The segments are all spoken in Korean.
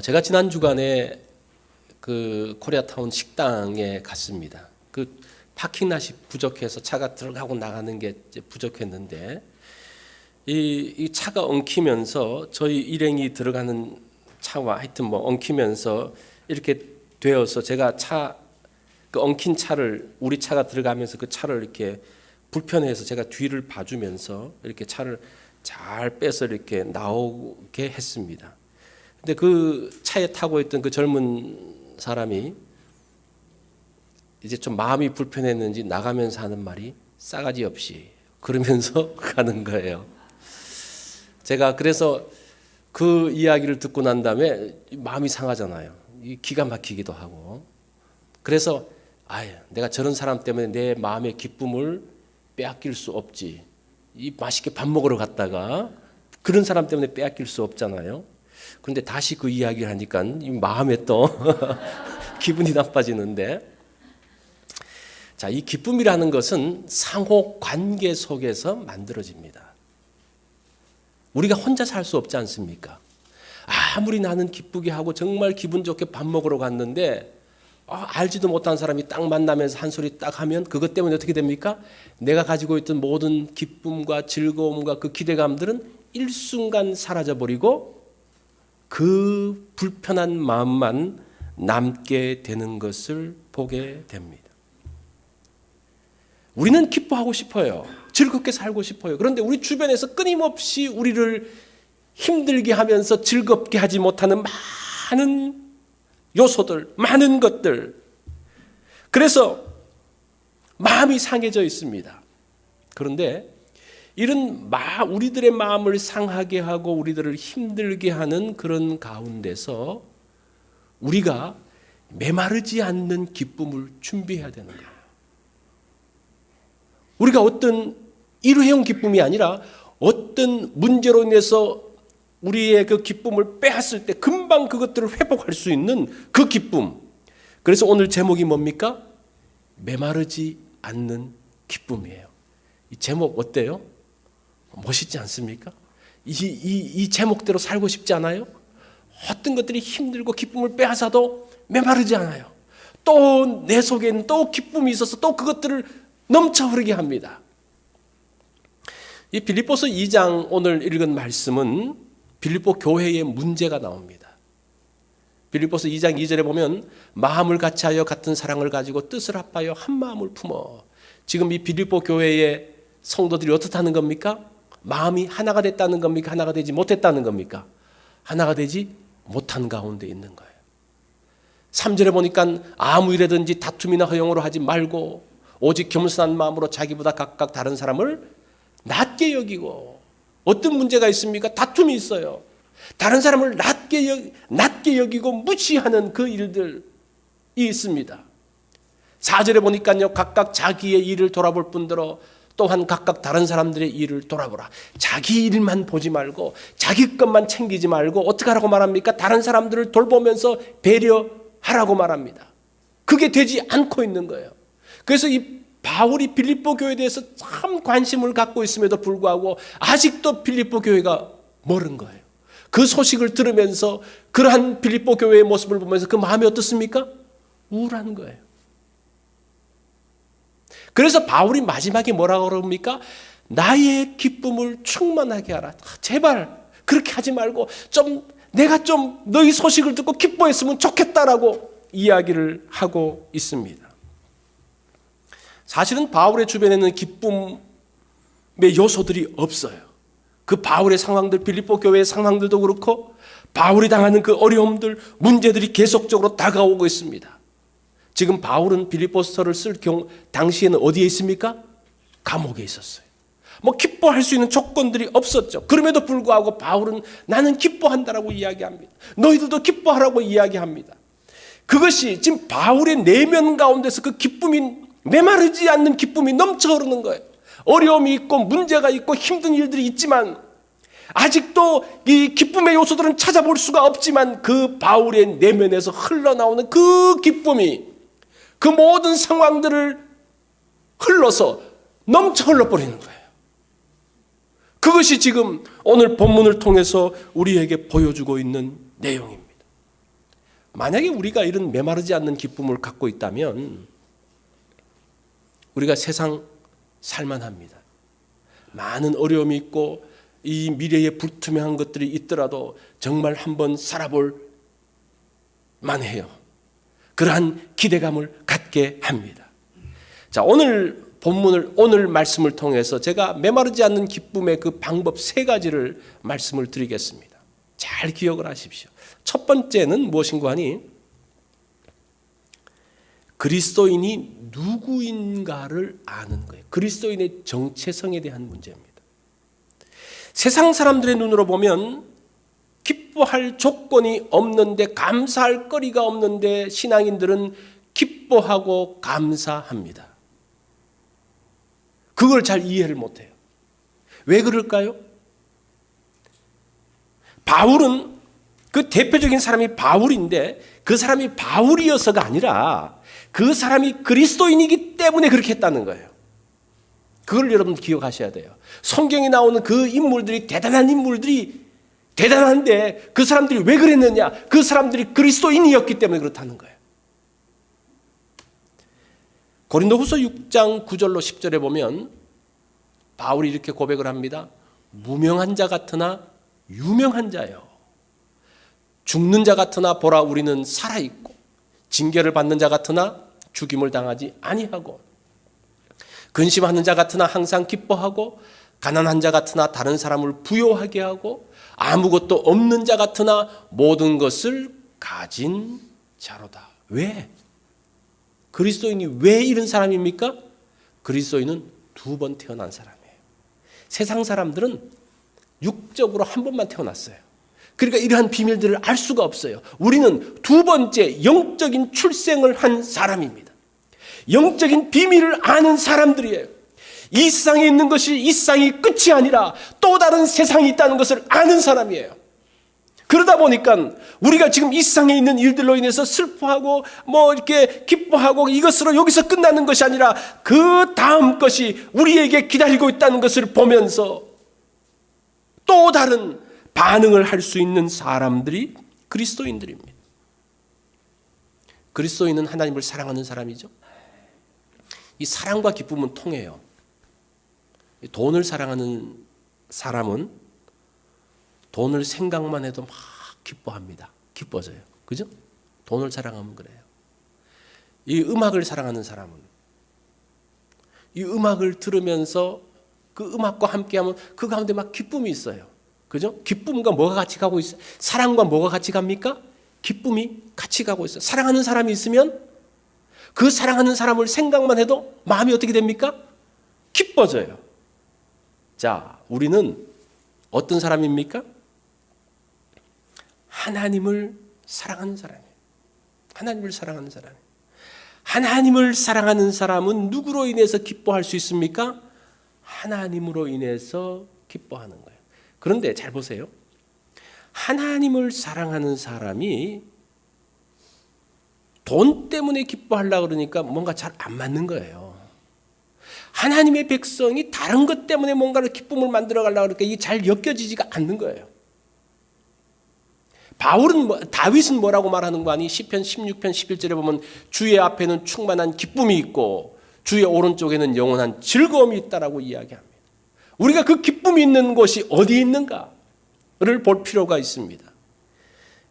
제가 지난 주간에 그 코리아타운 식당에 갔습니다. 그 파킹랏이 부족해서 차가 들어가고 나가는 게 부족했는데 이 차가 엉키면서 저희 일행이 들어가는 차와 하여튼 뭐 엉키면서 이렇게 되어서 제가 그 엉킨 차를 우리 차가 들어가면서 그 차를 이렇게 불편해서 제가 뒤를 봐주면서 이렇게 차를 잘 빼서 이렇게 나오게 했습니다. 근데 그 차에 타고 있던 그 젊은 사람이 이제 좀 마음이 불편했는지 나가면서 하는 말이 싸가지 없이 그러면서 가는 거예요. 제가 그래서 그 이야기를 듣고 난 다음에 마음이 상하잖아요. 기가 막히기도 하고. 그래서 내가 저런 사람 때문에 내 마음의 기쁨을 빼앗길 수 없지. 이 맛있게 밥 먹으러 갔다가 그런 사람 때문에 빼앗길 수 없잖아요. 그런데 다시 그 이야기를 하니까 마음에 또 기분이 나빠지는데, 자, 이 기쁨이라는 것은 상호 관계 속에서 만들어집니다. 우리가 혼자 살 수 없지 않습니까? 아무리 나는 기쁘게 하고 정말 기분 좋게 밥 먹으러 갔는데 알지도 못한 사람이 딱 만나면서 한 소리 딱 하면 그것 때문에 어떻게 됩니까? 내가 가지고 있던 모든 기쁨과 즐거움과 그 기대감들은 일순간 사라져버리고 그 불편한 마음만 남게 되는 것을 보게 됩니다. 우리는 기뻐하고 싶어요. 즐겁게 살고 싶어요. 그런데 우리 주변에서 끊임없이 우리를 힘들게 하면서 즐겁게 하지 못하는 많은 요소들, 많은 것들. 그래서 마음이 상해져 있습니다. 그런데 이런 우리들의 마음을 상하게 하고 우리들을 힘들게 하는 그런 가운데서 우리가 메마르지 않는 기쁨을 준비해야 되는 거예요. 우리가 어떤 일회용 기쁨이 아니라 어떤 문제로 인해서 우리의 그 기쁨을 빼앗을 때 금방 그것들을 회복할 수 있는 그 기쁨. 그래서 오늘 제목이 뭡니까? 메마르지 않는 기쁨이에요. 이 제목 어때요? 멋있지 않습니까? 이 제목대로 살고 싶지 않아요? 어떤 것들이 힘들고 기쁨을 빼앗아도 메마르지 않아요. 또 내 속에는 또 기쁨이 있어서 또 그것들을 넘쳐 흐르게 합니다. 이 빌립보서 2장 오늘 읽은 말씀은 빌립보 교회의 문제가 나옵니다. 빌립보서 2장 2절에 보면 마음을 같이하여 같은 사랑을 가지고 뜻을 합하여 한 마음을 품어. 지금 이 빌립보 교회의 성도들이 어떻다는 겁니까? 마음이 하나가 됐다는 겁니까? 하나가 되지 못했다는 겁니까? 하나가 되지 못한 가운데 있는 거예요. 3절에 보니까 아무 일에든지 다툼이나 허용으로 하지 말고 오직 겸손한 마음으로 자기보다 각각 다른 사람을 낮게 여기고. 어떤 문제가 있습니까? 다툼이 있어요. 다른 사람을 낮게 여기고 무시하는 그 일들이 있습니다. 4절에 보니까요, 각각 자기의 일을 돌아볼 뿐더러 또한 각각 다른 사람들의 일을 돌아보라. 자기 일만 보지 말고 자기 것만 챙기지 말고 어떻게 하라고 말합니까? 다른 사람들을 돌보면서 배려하라고 말합니다. 그게 되지 않고 있는 거예요. 그래서 이 바울이 빌립보 교회에 대해서 참 관심을 갖고 있음에도 불구하고 아직도 빌립보 교회가 멀은 거예요. 그 소식을 들으면서 그러한 빌립보 교회의 모습을 보면서 그 마음이 어떻습니까? 우울한 거예요. 그래서 바울이 마지막에 뭐라고 그럽니까? 나의 기쁨을 충만하게 하라. 제발 그렇게 하지 말고 내가 좀 너희 소식을 듣고 기뻐했으면 좋겠다라고 이야기를 하고 있습니다. 사실은 바울의 주변에는 기쁨의 요소들이 없어요. 그 바울의 상황들, 빌립보 교회의 상황들도 그렇고 바울이 당하는 그 어려움들, 문제들이 계속적으로 다가오고 있습니다. 지금 바울은 빌립보서를 쓸 당시에는 어디에 있습니까? 감옥에 있었어요. 기뻐할 수 있는 조건들이 없었죠. 그럼에도 불구하고 바울은 나는 기뻐한다라고 이야기합니다. 너희들도 기뻐하라고 이야기합니다. 그것이 지금 바울의 내면 가운데서 그 기쁨이 메마르지 않는 기쁨이 넘쳐 흐르는 거예요. 어려움이 있고 문제가 있고 힘든 일들이 있지만 아직도 이 기쁨의 요소들은 찾아볼 수가 없지만 그 바울의 내면에서 흘러나오는 그 기쁨이 그 모든 상황들을 흘러서 넘쳐 흘러버리는 거예요. 그것이 지금 오늘 본문을 통해서 우리에게 보여주고 있는 내용입니다. 만약에 우리가 이런 메마르지 않는 기쁨을 갖고 있다면 우리가 세상 살만합니다. 많은 어려움이 있고 이 미래에 불투명한 것들이 있더라도 정말 한번 살아볼 만해요. 그러한 기대감을 갖게 합니다. 자, 오늘 본문을, 오늘 말씀을 통해서 제가 메마르지 않는 기쁨의 그 방법 3가지를 말씀을 드리겠습니다. 잘 기억을 하십시오. 첫 번째는 무엇인가 하니 그리스도인이 누구인가를 아는 거예요. 그리스도인의 정체성에 대한 문제입니다. 세상 사람들의 눈으로 보면 기뻐할 조건이 없는데, 감사할 거리가 없는데 신앙인들은 기뻐하고 감사합니다. 그걸 잘 이해를 못해요. 왜 그럴까요? 바울은, 그 대표적인 사람이 바울인데 그 사람이 바울이어서가 아니라 그 사람이 그리스도인이기 때문에 그렇게 했다는 거예요. 그걸 여러분 기억하셔야 돼요. 성경에 나오는 그 인물들이 대단한 인물들이 대단한데 그 사람들이 왜 그랬느냐? 그 사람들이 그리스도인이었기 때문에 그렇다는 거예요. 고린도후서 6장 9절로 10절에 보면 바울이 이렇게 고백을 합니다. 무명한 자 같으나 유명한 자요. 죽는 자 같으나 보라 우리는 살아있고, 징계를 받는 자 같으나 죽임을 당하지 아니하고, 근심하는 자 같으나 항상 기뻐하고, 가난한 자 같으나 다른 사람을 부요하게 하고, 아무것도 없는 자 같으나 모든 것을 가진 자로다. 왜? 그리스도인이 왜 이런 사람입니까? 그리스도인은 2번 태어난 사람이에요. 세상 사람들은 육적으로 한 번만 태어났어요. 그러니까 이러한 비밀들을 알 수가 없어요. 우리는 2번째 영적인 출생을 한 사람입니다. 영적인 비밀을 아는 사람들이에요. 이 세상에 있는 것이 이 세상이 끝이 아니라 또 다른 세상이 있다는 것을 아는 사람이에요. 그러다 보니까 우리가 지금 이 세상에 있는 일들로 인해서 슬퍼하고 이렇게 기뻐하고 이것으로 여기서 끝나는 것이 아니라 그 다음 것이 우리에게 기다리고 있다는 것을 보면서 또 다른 반응을 할 수 있는 사람들이 그리스도인들입니다. 그리스도인은 하나님을 사랑하는 사람이죠. 이 사랑과 기쁨은 통해요. 돈을 사랑하는 사람은 돈을 생각만 해도 막 기뻐합니다. 기뻐져요. 그죠? 돈을 사랑하면 그래요. 이 음악을 사랑하는 사람은 이 음악을 들으면서 그 음악과 함께하면 그 가운데 막 기쁨이 있어요. 그죠? 기쁨과 뭐가 같이 가고 있어요? 사랑과 뭐가 같이 갑니까? 기쁨이 같이 가고 있어요. 사랑하는 사람이 있으면 그 사랑하는 사람을 생각만 해도 마음이 어떻게 됩니까? 기뻐져요. 자, 우리는 어떤 사람입니까? 하나님을 사랑하는 사람이에요. 하나님을 사랑하는 사람이에요. 하나님을 사랑하는 사람은 누구로 인해서 기뻐할 수 있습니까? 하나님으로 인해서 기뻐하는 거예요. 그런데 잘 보세요. 하나님을 사랑하는 사람이 돈 때문에 기뻐하려고 그러니까 뭔가 잘 안 맞는 거예요. 하나님의 백성이 다른 것 때문에 뭔가를 기쁨을 만들어 가려고 그러니까 이게 잘 엮여지지가 않는 거예요. 다윗은 뭐라고 말하는 거 아니? 시편 16편 11절에 보면 주의 앞에는 충만한 기쁨이 있고 주의 오른쪽에는 영원한 즐거움이 있다라고 이야기합니다. 우리가 그 기쁨이 있는 곳이 어디 있는가를 볼 필요가 있습니다.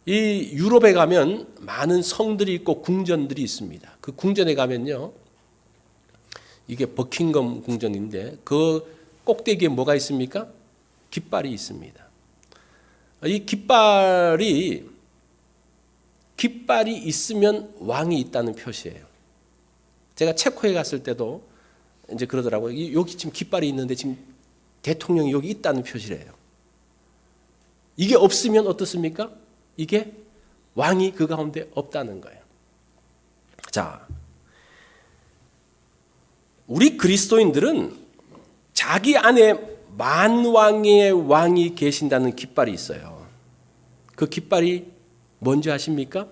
이 유럽에 가면 많은 성들이 있고 궁전들이 있습니다. 그 궁전에 가면요, 이게 버킹엄 궁전인데 그 꼭대기에 뭐가 있습니까? 깃발이 있습니다. 이 깃발이 있으면 왕이 있다는 표시예요. 제가 체코에 갔을 때도 이제 그러더라고요. 여기 지금 깃발이 있는데 지금 대통령이 여기 있다는 표시래요. 이게 없으면 어떻습니까? 이게 왕이 그 가운데 없다는 거예요. 자, 우리 그리스도인들은 자기 안에 만왕의 왕이 계신다는 깃발이 있어요. 그 깃발이 뭔지 아십니까?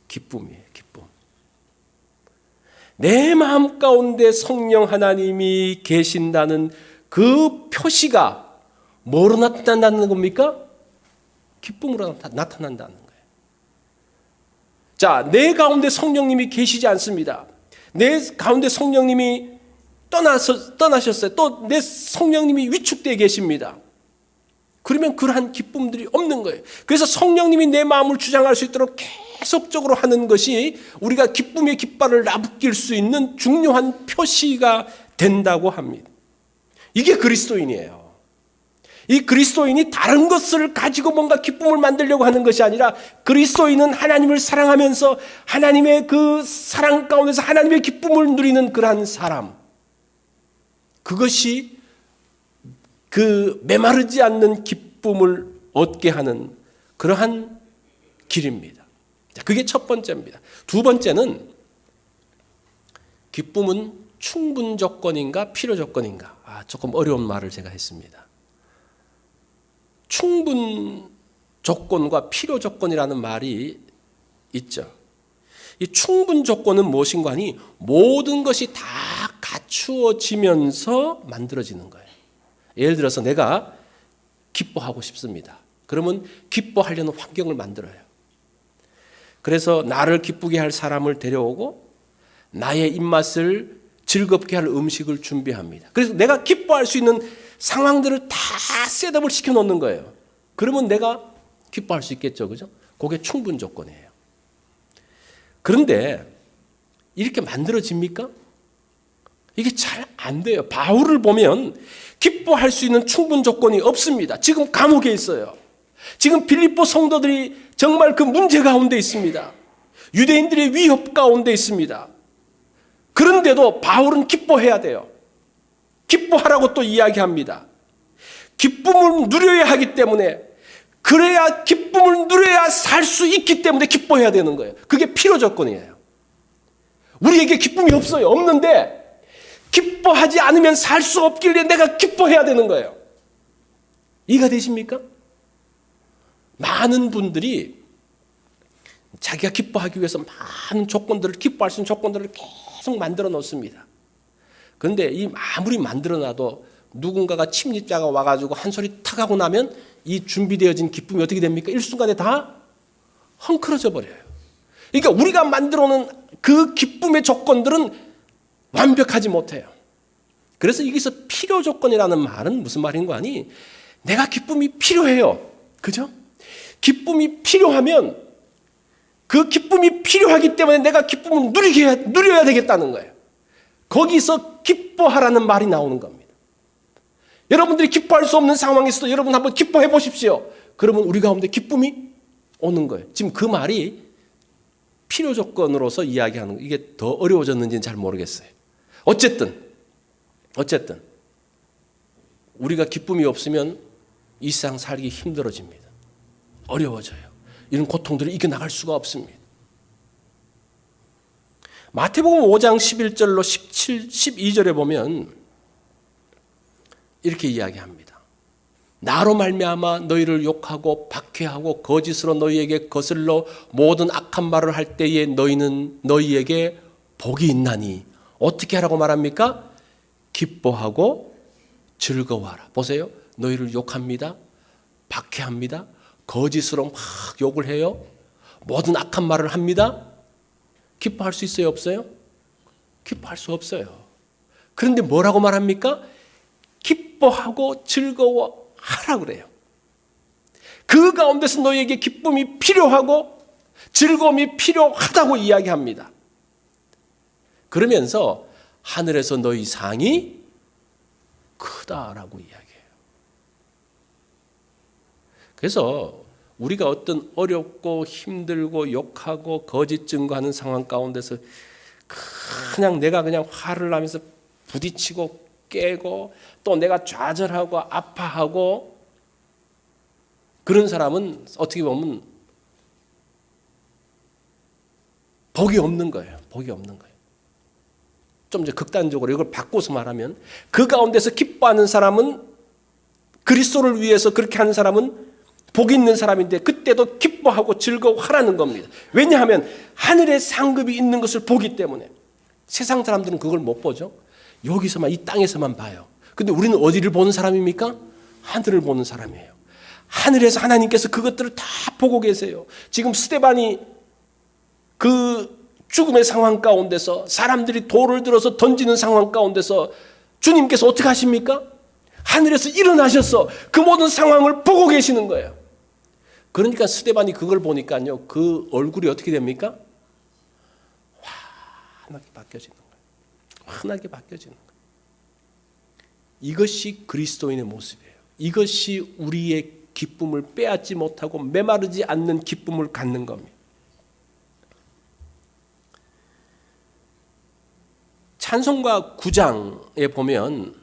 기쁨이에요. 기쁨. 내 마음 가운데 성령 하나님이 계신다는 그 표시가 뭐로 나타난다는 겁니까? 기쁨으로 나타난다는 거예요. 자, 내 가운데 성령님이 계시지 않습니다. 내 가운데 성령님이 떠나셨어요. 또 내 성령님이 위축되어 계십니다. 그러면 그러한 기쁨들이 없는 거예요. 그래서 성령님이 내 마음을 주장할 수 있도록 계속적으로 하는 것이 우리가 기쁨의 깃발을 나부낄 수 있는 중요한 표시가 된다고 합니다. 이게 그리스도인이에요. 이 그리스도인이 다른 것을 가지고 뭔가 기쁨을 만들려고 하는 것이 아니라 그리스도인은 하나님을 사랑하면서 하나님의 그 사랑 가운데서 하나님의 기쁨을 누리는 그러한 사람. 그것이 그 메마르지 않는 기쁨을 얻게 하는 그러한 길입니다. 자, 그게 첫 번째입니다. 두 번째는 기쁨은 충분 조건인가 필요 조건인가? 조금 어려운 말을 제가 했습니다. 충분 조건과 필요 조건이라는 말이 있죠. 이 충분 조건은 무엇인가 하니 모든 것이 다 갖추어지면서 만들어지는 거예요. 예를 들어서 내가 기뻐하고 싶습니다. 그러면 기뻐하려는 환경을 만들어요. 그래서 나를 기쁘게 할 사람을 데려오고 나의 입맛을 즐겁게 할 음식을 준비합니다. 그래서 내가 기뻐할 수 있는 상황들을 다 셋업을 시켜놓는 거예요. 그러면 내가 기뻐할 수 있겠죠. 그죠? 그게 충분 조건이에요. 그런데 이렇게 만들어집니까? 이게 잘 안 돼요. 바울을 보면 기뻐할 수 있는 충분 조건이 없습니다. 지금 감옥에 있어요. 지금 빌립보 성도들이 정말 그 문제 가운데 있습니다. 유대인들의 위협 가운데 있습니다. 그런데도 바울은 기뻐해야 돼요. 기뻐하라고 또 이야기합니다. 기쁨을 누려야 하기 때문에 그래야 기쁨을 누려야 살 수 있기 때문에 기뻐해야 되는 거예요. 그게 필요 조건이에요. 우리에게 기쁨이 없어요. 없는데 기뻐하지 않으면 살 수 없길래 내가 기뻐해야 되는 거예요. 이해가 되십니까? 많은 분들이 자기가 기뻐하기 위해서 많은 조건들을 기뻐할 수 있는 조건들을 계속 만들어 놓습니다. 그런데 아무리 만들어 놔도 누군가가 침입자가 와가지고 한 소리 탁 하고 나면 이 준비되어진 기쁨이 어떻게 됩니까? 일순간에 다 헝클어져 버려요. 그러니까 우리가 만들어 놓은 그 기쁨의 조건들은 완벽하지 못해요. 그래서 여기서 필요 조건이라는 말은 무슨 말인가 하니 내가 기쁨이 필요해요. 그죠? 기쁨이 필요하면 그 기쁨이 필요하기 때문에 내가 기쁨을 누려야 되겠다는 거예요. 거기서 기뻐하라는 말이 나오는 겁니다. 여러분들이 기뻐할 수 없는 상황에서도 여러분 한번 기뻐해 보십시오. 그러면 우리 가운데 기쁨이 오는 거예요. 지금 그 말이 필요 조건으로서 이야기하는 거. 이게 더 어려워졌는지는 잘 모르겠어요. 어쨌든 우리가 기쁨이 없으면 이 세상 살기 힘들어집니다. 어려워져요. 이런 고통들을 이겨나갈 수가 없습니다. 마태복음 5장 11절로 12절에 보면 이렇게 이야기합니다. 나로 말미암아 너희를 욕하고 박해하고 거짓으로 너희에게 거슬러 모든 악한 말을 할 때에 너희는 너희에게 복이 있나니 어떻게 하라고 말합니까? 기뻐하고 즐거워하라. 보세요. 너희를 욕합니다. 박해합니다. 거짓으로 막 욕을 해요. 모든 악한 말을 합니다. 기뻐할 수 있어요? 없어요? 기뻐할 수 없어요. 그런데 뭐라고 말합니까? 기뻐하고 즐거워하라 그래요. 그 가운데서 너희에게 기쁨이 필요하고 즐거움이 필요하다고 이야기합니다. 그러면서 하늘에서 너희 상이 크다라고 이야기해요. 그래서 우리가 어떤 어렵고 힘들고 욕하고 거짓 증거하는 상황 가운데서 그냥 내가 그냥 화를 나면서 부딪히고 깨고 또 내가 좌절하고 아파하고 그런 사람은 어떻게 보면 복이 없는 거예요. 복이 없는 거예요. 좀 이제 극단적으로 이걸 바꿔서 말하면 그 가운데서 기뻐하는 사람은 그리스도를 위해서 그렇게 하는 사람은 복이 있는 사람인데 그때도 기뻐하고 즐거워하라는 겁니다. 왜냐하면 하늘의 상급이 있는 것을 보기 때문에. 세상 사람들은 그걸 못 보죠. 여기서만 이 땅에서만 봐요. 근데 우리는 어디를 보는 사람입니까? 하늘을 보는 사람이에요. 하늘에서 하나님께서 그것들을 다 보고 계세요. 지금 스데반이 그 죽음의 상황 가운데서 사람들이 돌을 들어서 던지는 상황 가운데서 주님께서 어떻게 하십니까? 하늘에서 일어나셔서 그 모든 상황을 보고 계시는 거예요. 그러니까 스데반이 그걸 보니까요, 그 얼굴이 어떻게 됩니까? 환하게 바뀌어지는 거예요. 환하게 바뀌어지는 거예요. 이것이 그리스도인의 모습이에요. 이것이 우리의 기쁨을 빼앗지 못하고 메마르지 않는 기쁨을 갖는 겁니다. 찬송가 9장에 보면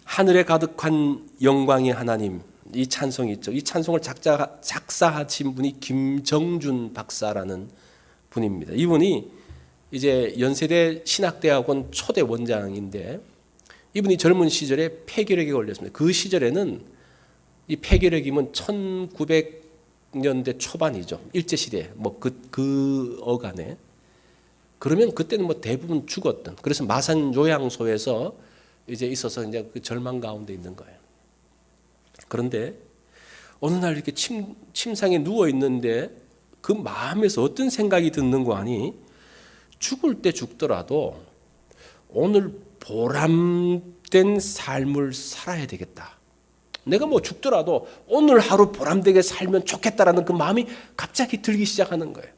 하늘에 가득한 영광의 하나님, 이 찬송이 있죠. 이 찬송을 작사하신 분이 김정준 박사라는 분입니다. 이분이 이제 연세대 신학대학원 초대 원장인데, 이분이 젊은 시절에 폐결핵에 걸렸습니다. 그 시절에는 이 폐결핵이면 1900년대 초반이죠. 일제시대 그 어간에. 그러면 그때는 대부분 죽었던, 그래서 마산 요양소에서 이제 있어서 이제 그 절망 가운데 있는 거예요. 그런데 어느 날 이렇게 침상에 누워 있는데 그 마음에서 어떤 생각이 드는 거 아니? 죽을 때 죽더라도 오늘 보람된 삶을 살아야 되겠다. 내가 죽더라도 오늘 하루 보람되게 살면 좋겠다라는 그 마음이 갑자기 들기 시작하는 거예요.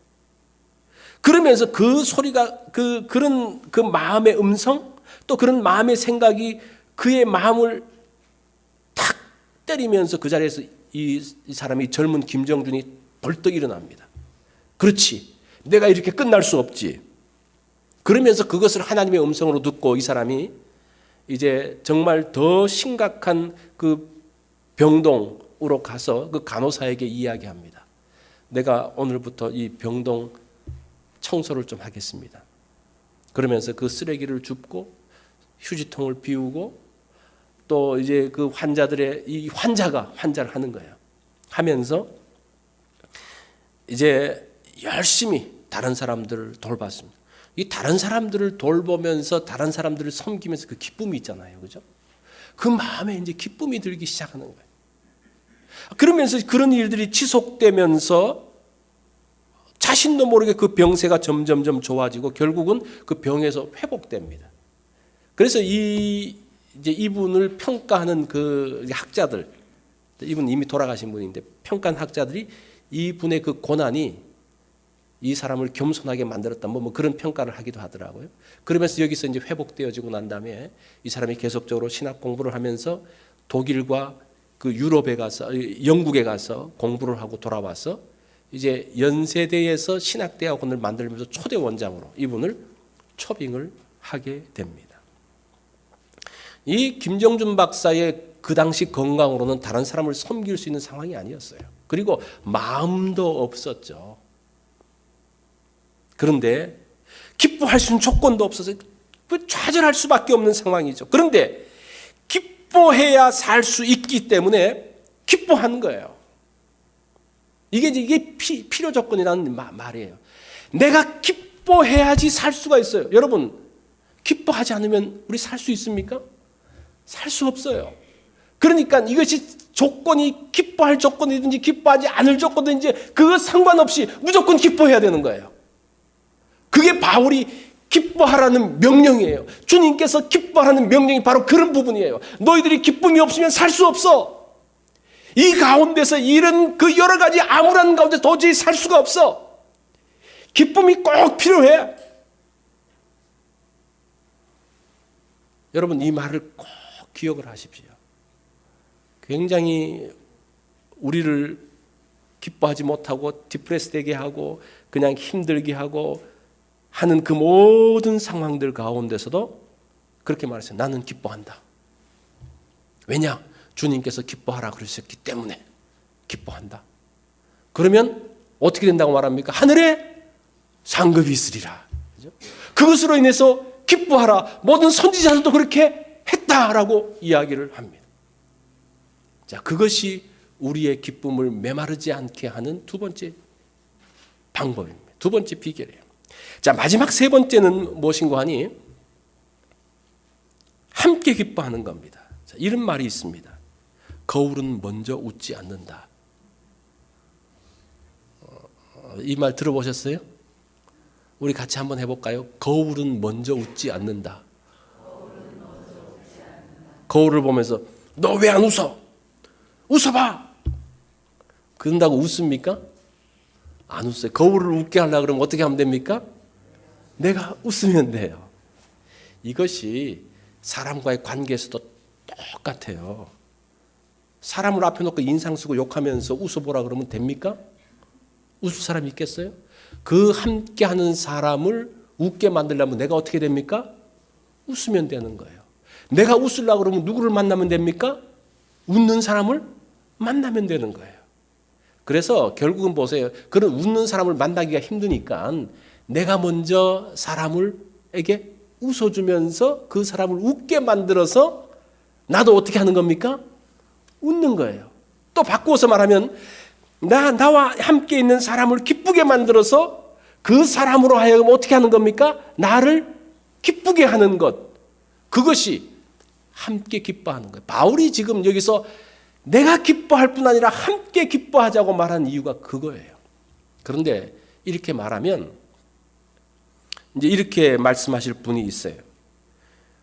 그러면서 그 소리가 그런 마음의 음성, 또 그런 마음의 생각이 그의 마음을 탁 때리면서 그 자리에서 이 사람이, 젊은 김정준이 벌떡 일어납니다. 그렇지, 내가 이렇게 끝날 수 없지. 그러면서 그것을 하나님의 음성으로 듣고 이 사람이 이제 정말 더 심각한 그 병동으로 가서 그 간호사에게 이야기합니다. 내가 오늘부터 이 병동 청소를 좀 하겠습니다. 그러면서 그 쓰레기를 줍고 휴지통을 비우고 또 이제 그 환자들의 이 환자를 하는 거예요. 하면서 이제 열심히 다른 사람들을 돌봤습니다. 이 다른 사람들을 돌보면서 다른 사람들을 섬기면서 그 기쁨이 있잖아요. 그죠? 그 마음에 이제 기쁨이 들기 시작하는 거예요. 그러면서 그런 일들이 지속되면서 자신도 모르게 그 병세가 점점점 좋아지고 결국은 그 병에서 회복됩니다. 그래서 이제 이분을 평가하는 그 학자들, 이분 이미 돌아가신 분인데 평가한 학자들이 이분의 그 고난이 이 사람을 겸손하게 만들었다, 뭐 그런 평가를 하기도 하더라고요. 그러면서 여기서 이제 회복되어지고 난 다음에 이 사람이 계속적으로 신학 공부를 하면서 독일과 그 유럽에 가서, 영국에 가서 공부를 하고 돌아와서 이제 연세대에서 신학대학원을 만들면서 초대 원장으로 이분을 초빙을 하게 됩니다. 이 김정준 박사의 그 당시 건강으로는 다른 사람을 섬길 수 있는 상황이 아니었어요. 그리고 마음도 없었죠. 그런데 기뻐할 수 있는 조건도 없어서 좌절할 수밖에 없는 상황이죠. 그런데 기뻐해야 살 수 있기 때문에 기뻐하는 거예요. 이게 필요 조건이라는 말이에요. 내가 기뻐해야지 살 수가 있어요. 여러분, 기뻐하지 않으면 우리 살 수 있습니까? 살 수 없어요. 그러니까 이것이 조건이 기뻐할 조건이든지 기뻐하지 않을 조건이든지 그거 상관없이 무조건 기뻐해야 되는 거예요. 그게 바울이 기뻐하라는 명령이에요. 주님께서 기뻐하라는 명령이 바로 그런 부분이에요. 너희들이 기쁨이 없으면 살 수 없어. 이 가운데서 이런 그 여러 가지 암울한 가운데 도저히 살 수가 없어. 기쁨이 꼭 필요해. 여러분, 이 말을 꼭 기억을 하십시오. 굉장히 우리를 기뻐하지 못하고 디프레스되게 하고 그냥 힘들게 하고 하는 그 모든 상황들 가운데서도 그렇게 말했어요. 나는 기뻐한다. 왜냐? 주님께서 기뻐하라 그러셨기 때문에 기뻐한다. 그러면 어떻게 된다고 말합니까? 하늘에 상급이 있으리라. 그것으로 인해서 기뻐하라. 모든 선지자들도 그렇게 했다라고 이야기를 합니다. 자, 그것이 우리의 기쁨을 메마르지 않게 하는 두 번째 방법입니다. 두 번째 비결이에요. 자, 마지막 세 번째는 무엇인가 하니 함께 기뻐하는 겁니다. 자, 이런 말이 있습니다. 거울은 먼저 웃지 않는다. 이 말 들어보셨어요? 우리 같이 한번 해볼까요? 거울은 먼저 웃지 않는다. 거울을 보면서 너 왜 안 웃어? 웃어봐. 그런다고 웃습니까? 안 웃어요. 거울을 웃게 하려고 그러면 어떻게 하면 됩니까? 내가 웃으면 돼요. 이것이 사람과의 관계에서도 똑같아요. 사람을 앞에 놓고 인상 쓰고 욕하면서 웃어보라 그러면 됩니까? 웃을 사람이 있겠어요? 그 함께하는 사람을 웃게 만들려면 내가 어떻게 됩니까? 웃으면 되는 거예요. 내가 웃으려고 그러면 누구를 만나면 됩니까? 웃는 사람을 만나면 되는 거예요. 그래서 결국은 보세요. 그런 웃는 사람을 만나기가 힘드니까 내가 먼저 사람에게 웃어주면서 그 사람을 웃게 만들어서 나도 어떻게 하는 겁니까? 웃는 거예요. 또 바꾸어서 말하면 나와 함께 있는 사람을 기쁘게 만들어서 그 사람으로 하여금 어떻게 하는 겁니까? 나를 기쁘게 하는 것. 그것이 함께 기뻐하는 거예요. 바울이 지금 여기서 내가 기뻐할 뿐 아니라 함께 기뻐하자고 말한 이유가 그거예요. 그런데 이렇게 말하면 이제 이렇게 말씀하실 분이 있어요.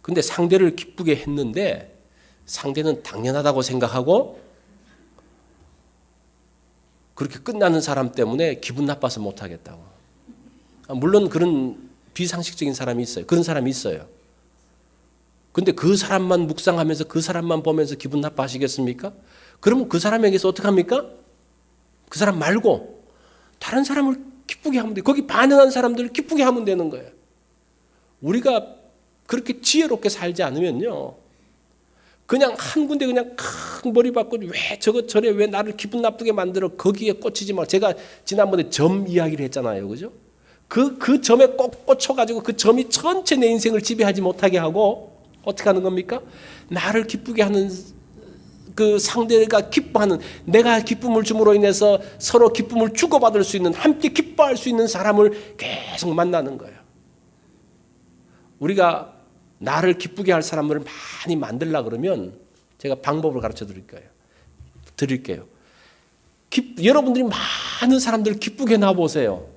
근데 상대를 기쁘게 했는데 상대는 당연하다고 생각하고 그렇게 끝나는 사람 때문에 기분 나빠서 못하겠다고. 물론 그런 비상식적인 사람이 있어요. 그런 사람이 있어요. 근데 그 사람만 묵상하면서 그 사람만 보면서 기분 나빠하시겠습니까? 그러면 그 사람에게서 어떻게 합니까? 그 사람 말고 다른 사람을 기쁘게 하면 돼요. 거기 반응한 사람들을 기쁘게 하면 되는 거예요. 우리가 그렇게 지혜롭게 살지 않으면요. 그냥 한 군데 그냥 큰 머리 받고 왜 저것 저래 왜 나를 기분 나쁘게 만들어 거기에 꽂히지 마. 제가 지난번에 점 이야기를 했잖아요. 그죠? 그 점에 꼭 꽂혀가지고 그 점이 전체 내 인생을 지배하지 못하게 하고 어떻게 하는 겁니까? 나를 기쁘게 하는 그 상대가 기뻐하는 내가 기쁨을 줌으로 인해서 서로 기쁨을 주고받을 수 있는 함께 기뻐할 수 있는 사람을 계속 만나는 거예요. 우리가 나를 기쁘게 할 사람을 많이 만들려고 그러면 제가 방법을 가르쳐 드릴게요. 여러분들이 많은 사람들을 기쁘게 놔보세요.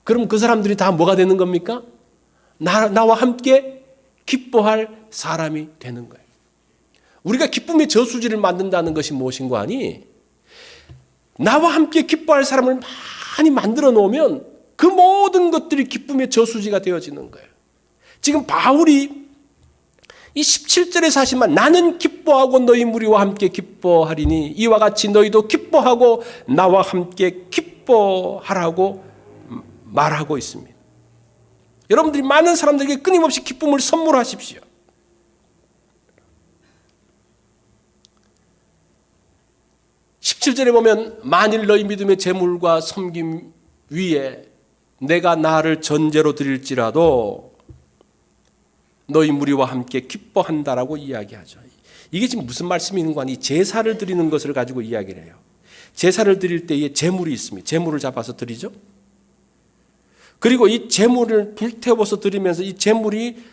그럼 그 사람들이 다 뭐가 되는 겁니까? 나와 함께 기뻐할 사람이 되는 거예요. 우리가 기쁨의 저수지를 만든다는 것이 무엇인가 하니 나와 함께 기뻐할 사람을 많이 만들어 놓으면 그 모든 것들이 기쁨의 저수지가 되어지는 거예요. 지금 바울이 이 17절에서 하시면 나는 기뻐하고 너희 무리와 함께 기뻐하리니 이와 같이 너희도 기뻐하고 나와 함께 기뻐하라고 말하고 있습니다. 여러분들이 많은 사람들에게 끊임없이 기쁨을 선물하십시오. (17절에) 보면 만일 너희 믿음의 재물과 섬김 위에 내가 나를 전제로 드릴지라도 너희 무리와 함께 기뻐한다라고 이야기하죠. 이게 지금 무슨 말씀이 있는 거 아니? 제사를 드리는 것을 가지고 이야기를 해요. 제사를 드릴 때에 제물이 있습니다. 제물을 잡아서 드리죠. 그리고 이 제물을 불태워서 드리면서 이 제물이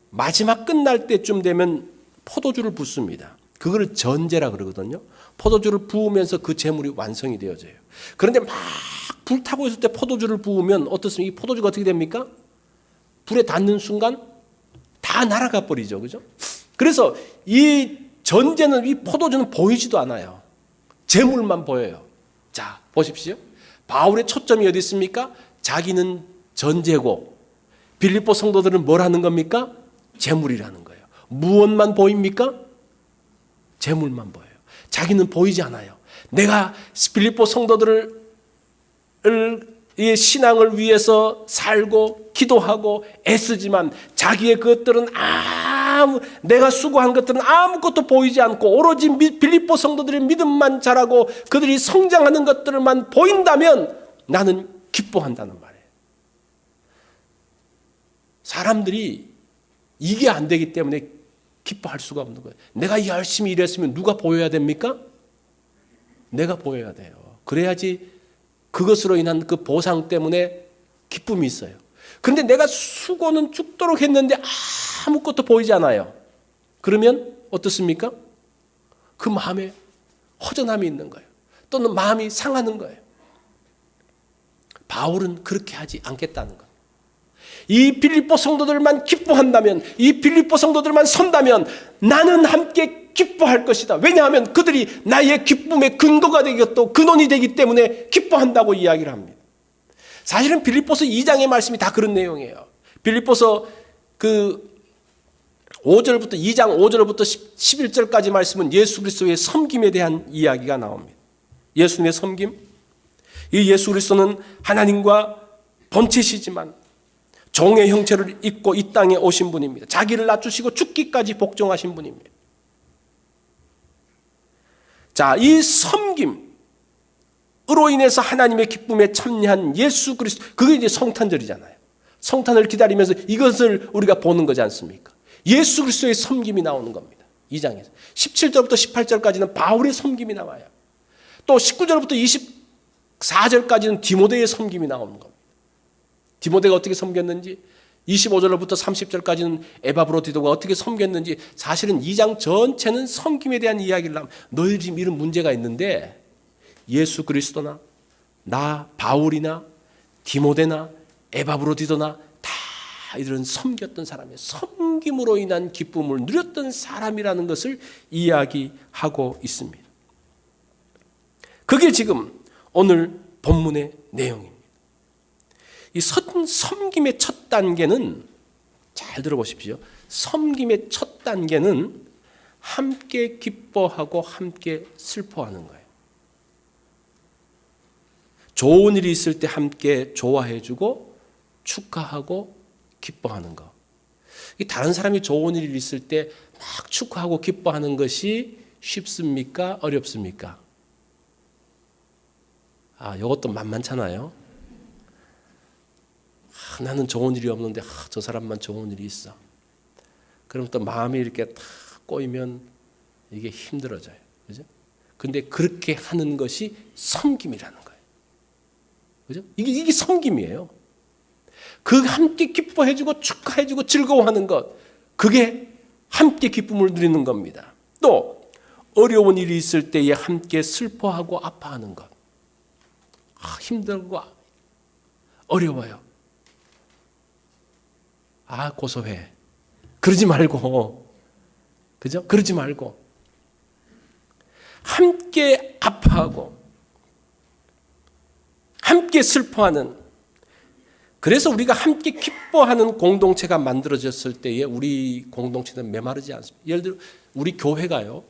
마지막 끝날 때쯤 되면 포도주를 붓습니다. 그걸 전제라 그러거든요. 포도주를 부으면서 그 제물이 완성이 되어져요. 그런데 막 불타고 있을 때 포도주를 부으면 어떻습니까? 이 포도주가 어떻게 됩니까? 불에 닿는 순간 다 날아가 버리죠. 그죠? 그래서 이 전제는 이 포도주는 보이지도 않아요. 제물만 보여요. 자, 보십시오. 바울의 초점이 어디 있습니까? 자기는 전제고 빌립보 성도들은 뭘 하는 겁니까? 제물이라는 거예요. 무엇만 보입니까? 제물만 보여요. 자기는 보이지 않아요. 내가 빌립보 성도들을 이 신앙을 위해서 살고 기도하고 애쓰지만 자기의 것들은 내가 수고한 것들은 아무것도 보이지 않고 오로지 빌립보 성도들의 믿음만 자라고 그들이 성장하는 것들만 보인다면 나는 기뻐한다는 말이에요. 사람들이 이게 안 되기 때문에 기뻐할 수가 없는 거예요. 내가 열심히 일했으면 누가 보여야 됩니까? 내가 보여야 돼요. 그래야지 그것으로 인한 그 보상 때문에 기쁨이 있어요. 그런데 내가 수고는 죽도록 했는데 아무것도 보이지 않아요. 그러면 어떻습니까? 그 마음에 허전함이 있는 거예요. 또는 마음이 상하는 거예요. 바울은 그렇게 하지 않겠다는 거예요. 이 빌립보 성도들만 기뻐한다면, 이 빌립보 성도들만 선다면 나는 함께 기뻐할 것이다. 왜냐하면 그들이 나의 기쁨의 근거가 되겠고 근원이 되기 때문에 기뻐한다고 이야기를 합니다. 사실은 빌립보서 2장의 말씀이 다 그런 내용이에요. 빌립보서 5절부터 2장 5절부터 11절까지 말씀은 예수 그리스도의 섬김에 대한 이야기가 나옵니다. 예수님의 섬김. 이 예수 그리스도는 하나님과 본체시지만 종의 형체를 입고 이 땅에 오신 분입니다. 자기를 낮추시고 죽기까지 복종하신 분입니다. 자, 이 섬김으로 인해서 하나님의 기쁨에 참여한 예수 그리스도, 그게 이제 성탄절이잖아요. 성탄을 기다리면서 이것을 우리가 보는 거지 않습니까? 예수 그리스도의 섬김이 나오는 겁니다. 2장에서 17절부터 18절까지는 바울의 섬김이 나와요. 또 19절부터 24절까지는 디모데의 섬김이 나오는 겁니다. 디모데가 어떻게 섬겼는지, 25절부터 30절까지는 에바브로디도가 어떻게 섬겼는지, 사실은 2장 전체는 섬김에 대한 이야기를 하면 너희 지금 이런 문제가 있는데 예수 그리스도나 나 바울이나 디모데나 에바브로디도나 다 이들은 섬겼던 사람이에요. 섬김으로 인한 기쁨을 누렸던 사람이라는 것을 이야기하고 있습니다. 그게 지금 오늘 본문의 내용입니다. 이 섬김의 첫 단계는, 잘 들어보십시오. 섬김의 첫 단계는 함께 기뻐하고 함께 슬퍼하는 거예요. 좋은 일이 있을 때 함께 좋아해주고 축하하고 기뻐하는 거. 다른 사람이 좋은 일이 있을 때 막 축하하고 기뻐하는 것이 쉽습니까? 어렵습니까? 이것도 만만찮아요. 나는 좋은 일이 없는데 저 사람만 좋은 일이 있어. 그럼 또 마음이 이렇게 탁 꼬이면 이게 힘들어져요. 그죠? 근데 그렇게 하는 것이 섬김이라는 거예요. 그죠? 이게 섬김이에요. 그 함께 기뻐해주고 축하해주고 즐거워하는 것, 그게 함께 기쁨을 누리는 겁니다. 또 어려운 일이 있을 때에 함께 슬퍼하고 아파하는 것. 힘들고 어려워요. 고소해. 그러지 말고. 그죠? 그러지 말고. 함께 아파하고 함께 슬퍼하는, 그래서 우리가 함께 기뻐하는 공동체가 만들어졌을 때에 우리 공동체는 메마르지 않습니다. 예를 들어 우리 교회가요,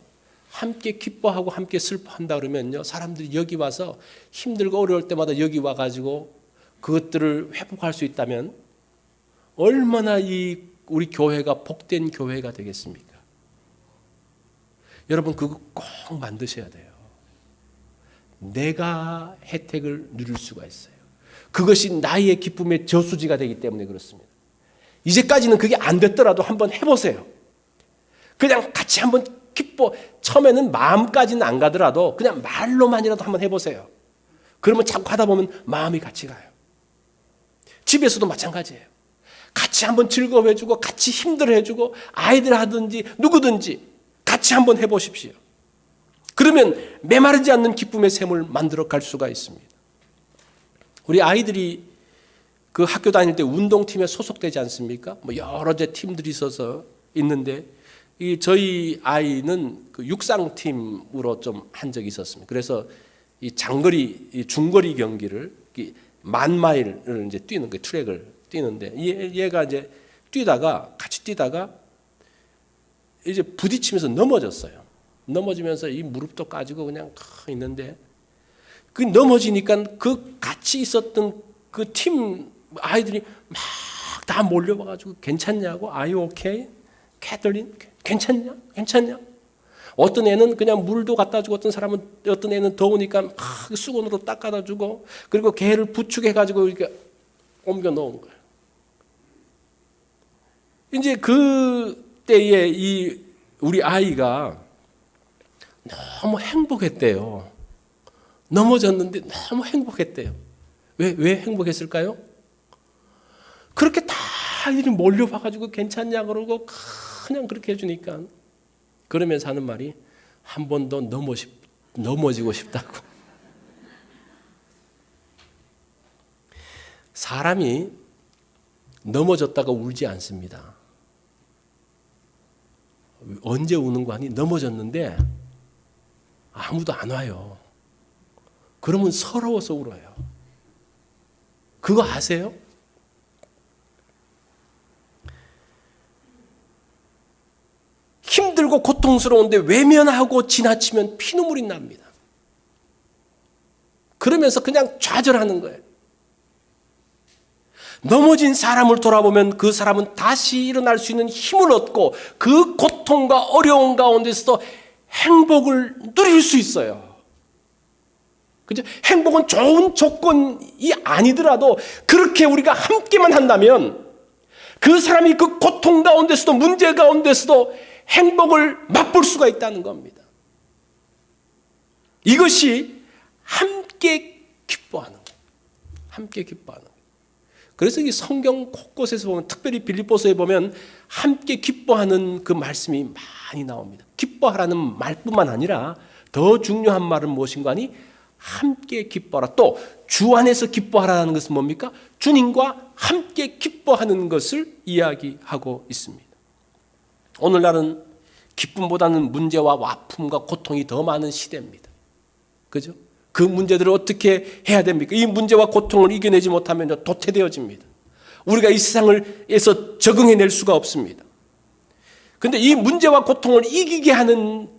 함께 기뻐하고 함께 슬퍼한다 그러면요, 사람들이 여기 와서 힘들고 어려울 때마다 여기 와가지고 그것들을 회복할 수 있다면 얼마나 우리 교회가 복된 교회가 되겠습니까? 여러분 그거 꼭 만드셔야 돼요. 내가 혜택을 누릴 수가 있어요. 그것이 나의 기쁨의 저수지가 되기 때문에 그렇습니다. 이제까지는 그게 안 됐더라도 한번 해보세요. 그냥 같이 한번 처음에는 마음까지는 안 가더라도 그냥 말로만이라도 한번 해보세요. 그러면 자꾸 하다 보면 마음이 같이 가요. 집에서도 마찬가지예요. 같이 한번 즐거워해주고 같이 힘들어해주고 아이들 하든지 누구든지 같이 한번 해보십시오. 그러면 메마르지 않는 기쁨의 샘을 만들어 갈 수가 있습니다. 우리 아이들이 그 학교 다닐 때 운동팀에 소속되지 않습니까? 여러 팀들이 있어서 있는데 저희 아이는 그 육상팀으로 좀 한 적이 있었습니다. 그래서 이 중거리 경기를 10,000마일을 이제 뛰는 그 트랙을 뛰는데 얘가 이제 같이 뛰다가 이제 부딪히면서 넘어졌어요. 넘어지면서 이 무릎도 까지고 그냥 있는데 그 넘어지니까 그 같이 있었던 그 팀 아이들이 막 다 몰려와가지고 괜찮냐고, Are you okay? 캐틀린 괜찮냐? 괜찮냐? 어떤 애는 그냥 물도 갖다 주고 어떤 애는 더우니까 막 수건으로 닦아다 주고 그리고 걔를 부축해가지고 이렇게 옮겨 놓은 거예요. 이제 그때에 우리 아이가 너무 행복했대요. 넘어졌는데 너무 행복했대요. 왜 행복했을까요? 그렇게 다 아이들이 몰려와가지고 괜찮냐 그러고 그냥 그렇게 해주니까, 그러면서 하는 말이 한 번 더 넘어지고 싶다고. 사람이 넘어졌다가 울지 않습니다. 언제 우는 거 아니? 넘어졌는데 아무도 안 와요. 그러면 서러워서 울어요. 그거 아세요? 힘들고 고통스러운데 외면하고 지나치면 피눈물이 납니다. 그러면서 그냥 좌절하는 거예요. 넘어진 사람을 돌아보면 그 사람은 다시 일어날 수 있는 힘을 얻고 그 고통과 어려움 가운데서도 행복을 누릴 수 있어요. 그죠? 행복은 좋은 조건이 아니더라도 그렇게 우리가 함께만 한다면 그 사람이 그 고통 가운데서도 문제 가운데서도 행복을 맛볼 수가 있다는 겁니다. 이것이 함께 기뻐하는 거예요. 함께 기뻐하는 거예요. 그래서 이 성경 곳곳에서 보면 특별히 빌립보서에 보면 함께 기뻐하는 그 말씀이 많이 나옵니다. 기뻐하라는 말뿐만 아니라 더 중요한 말은 무엇인가 하니 함께 기뻐하라. 또 주 안에서 기뻐하라는 것은 뭡니까? 주님과 함께 기뻐하는 것을 이야기하고 있습니다. 오늘날은 기쁨보다는 문제와 아픔과 고통이 더 많은 시대입니다. 그죠? 그 문제들을 어떻게 해야 됩니까? 이 문제와 고통을 이겨내지 못하면 도태되어집니다. 우리가 이 세상에서 적응해낼 수가 없습니다. 그런데 이 문제와 고통을 이기게 하는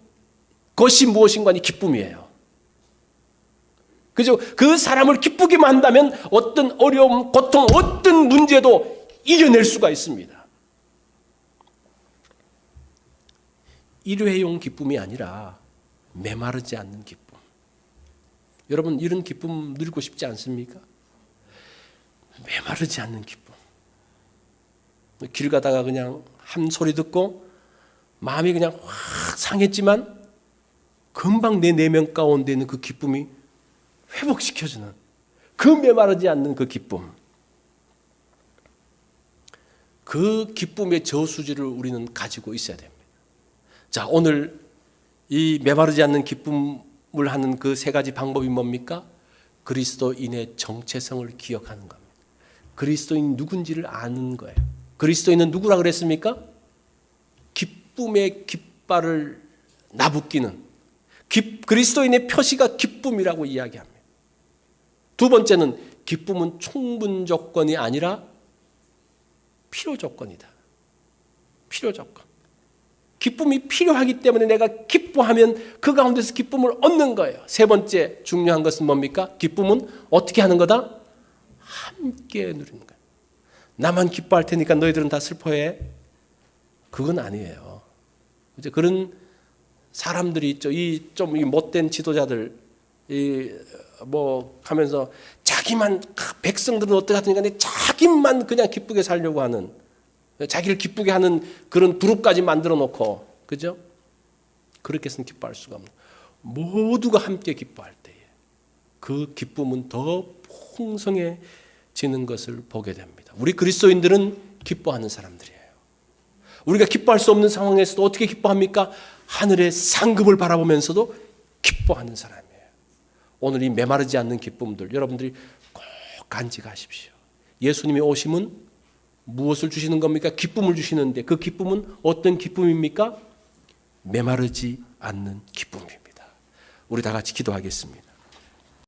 것이 무엇인가 하니 기쁨이에요. 그죠? 그 사람을 기쁘게만 한다면 어떤 어려움, 고통, 어떤 문제도 이겨낼 수가 있습니다. 일회용 기쁨이 아니라 메마르지 않는 기쁨. 여러분 이런 기쁨 누리고 싶지 않습니까? 메마르지 않는 기쁨. 길 가다가 그냥 한 소리 듣고 마음이 그냥 확 상했지만 금방 내 내면 가운데 있는 그 기쁨이 회복시켜주는 그 메마르지 않는 그 기쁨. 그 기쁨의 저수지를 우리는 가지고 있어야 됩니다. 자, 오늘 이 메마르지 않는 기쁨을 하는 그 세 가지 방법이 뭡니까? 그리스도인의 정체성을 기억하는 겁니다. 그리스도인이 누군지를 아는 거예요. 그리스도인은 누구라 그랬습니까? 기쁨의 깃발을 나부끼는 그리스도인의 표시가 기쁨이라고 이야기합니다. 두 번째는 기쁨은 충분 조건이 아니라 필요 조건이다. 필요 조건. 기쁨이 필요하기 때문에 내가 기뻐하면 그 가운데서 기쁨을 얻는 거예요. 세 번째 중요한 것은 뭡니까? 기쁨은 어떻게 하는 거다? 함께 누리는 거예요. 나만 기뻐할 테니까 너희들은 다 슬퍼해. 그건 아니에요. 이제 그런 사람들이 있죠. 이 좀 못된 지도자들 뭐 하면서 자기만 백성들은 어떻게 하든 간에 자기만 그냥 기쁘게 살려고 하는, 자기를 기쁘게 하는 그런 그룹까지 만들어 놓고, 그죠? 그렇게 해서는 기뻐할 수가 없는. 모두가 함께 기뻐할 때에 그 기쁨은 더 풍성해지는 것을 보게 됩니다. 우리 그리스도인들은 기뻐하는 사람들이에요. 우리가 기뻐할 수 없는 상황에서도 어떻게 기뻐합니까? 하늘의 상급을 바라보면서도 기뻐하는 사람이에요. 오늘 이 메마르지 않는 기쁨들 여러분들이 꼭 간직하십시오. 예수님이 오심은 무엇을 주시는 겁니까? 기쁨을 주시는데 그 기쁨은 어떤 기쁨입니까? 메마르지 않는 기쁨입니다. 우리 다 같이 기도하겠습니다.